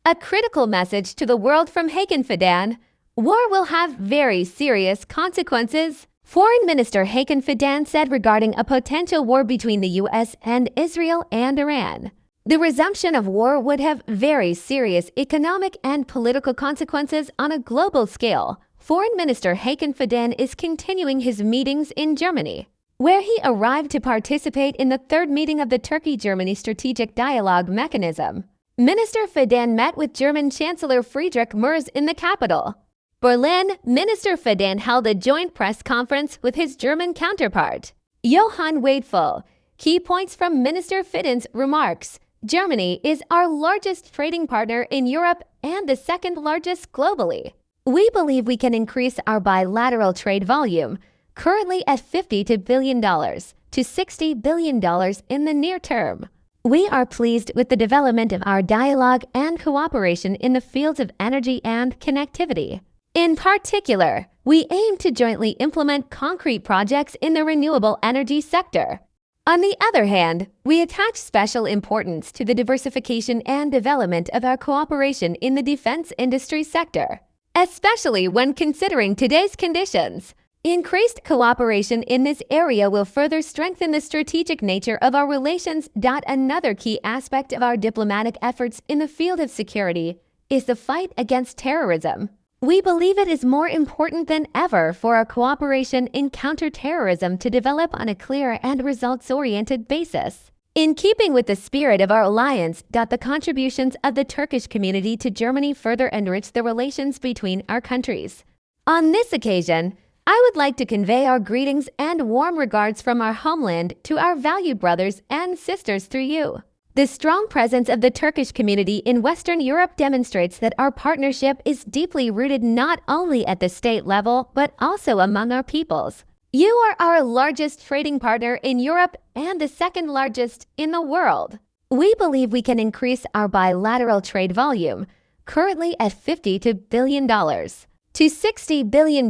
A critical message to the world from Hakan Fidan. War will have very serious consequences. Foreign Minister Hakan Fidan said regarding a potential war between the U.S. and Israel and Iran. The resumption of war would have very serious economic and political consequences on a global scale. Foreign Minister Hakan Fidan is continuing his meetings in Germany, where he arrived to participate in the third meeting of the Turkey-Germany Strategic Dialogue Mechanism. Minister Fidan met with German Chancellor Friedrich Merz in the capital, Berlin. Minister Fidan held a joint press conference with his German counterpart, Johann Wadephul. Key points from Minister Fidan's remarks. Germany is our largest trading partner in Europe and the second largest globally. We believe we can increase our bilateral trade volume, currently at $50 billion, to $60 billion in the near term. We are pleased with the development of our dialogue and cooperation in the fields of energy and connectivity. In particular, we aim to jointly implement concrete projects in the renewable energy sector. On the other hand, we attach special importance to the diversification and development of our cooperation in the defense industry sector, especially when considering today's conditions. Increased cooperation in this area will further strengthen the strategic nature of our relations. Another key aspect of our diplomatic efforts in the field of security is the fight against terrorism. We believe it is more important than ever for our cooperation in counterterrorism to develop on a clear and results-oriented basis. In keeping with the spirit of our alliance, the contributions of the Turkish community to Germany further enrich the relations between our countries. On this occasion, I would like to convey our greetings and warm regards from our homeland to our valued brothers and sisters through you. The strong presence of the Turkish community in Western Europe demonstrates that our partnership is deeply rooted not only at the state level, but also among our peoples. You are our largest trading partner in Europe and the second largest in the world. We believe we can increase our bilateral trade volume, currently at $50 billion, to $60 billion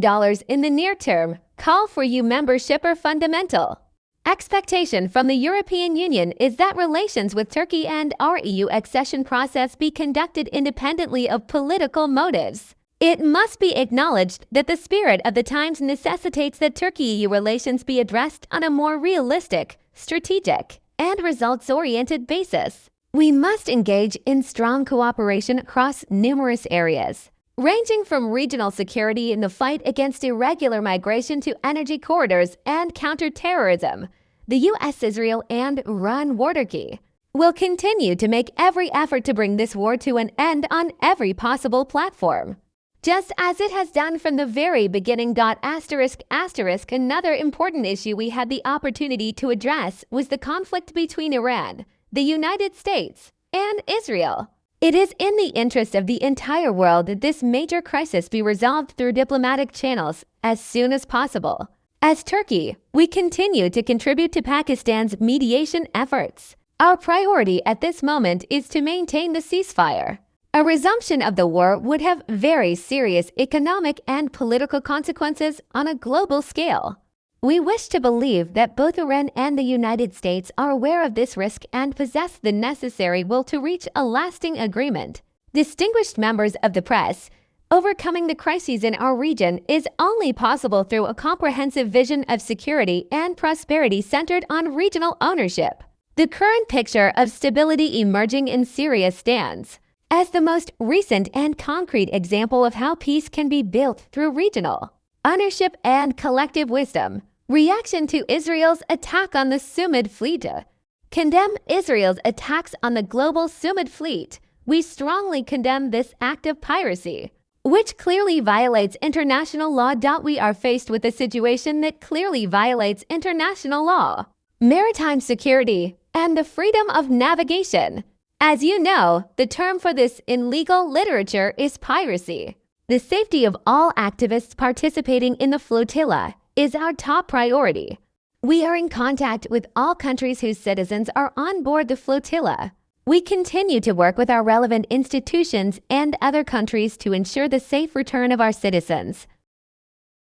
in the near term. Call for EU membership are fundamental. Expectation from the European Union is that relations with Turkey and our EU accession process be conducted independently of political motives. It must be acknowledged that the spirit of the times necessitates that Turkey-EU relations be addressed on a more realistic, strategic, and results-oriented basis. We must engage in strong cooperation across numerous areas, ranging from regional security in the fight against irregular migration to energy corridors and counterterrorism. The U.S., Israel, and Iran war key will continue to make every effort to bring this war to an end on every possible platform, just as it has done from the very beginning. Another important issue we had the opportunity to address was the conflict between Iran, the United States, and Israel. It is in the interest of the entire world that this major crisis be resolved through diplomatic channels as soon as possible. As Turkey, we continue to contribute to Pakistan's mediation efforts. Our priority at this moment is to maintain the ceasefire. A resumption of the war would have very serious economic and political consequences on a global scale. We wish to believe that both Iran and the United States are aware of this risk and possess the necessary will to reach a lasting agreement. Distinguished members of the press, overcoming the crises in our region is only possible through a comprehensive vision of security and prosperity centered on regional ownership. The current picture of stability emerging in Syria stands as the most recent and concrete example of how peace can be built through regional ownership and collective wisdom. Reaction to Israel's attack on the Sumud fleet. Condemn Israel's attacks on the global Sumud fleet. We strongly condemn this act of piracy, which clearly violates international law. We are faced with a situation that clearly violates international law, maritime security, and the freedom of navigation. As you know, the term for this in legal literature is piracy. The safety of all activists participating in the flotilla is our top priority. We are in contact with all countries whose citizens are on board the flotilla. We continue to work with our relevant institutions and other countries to ensure the safe return of our citizens.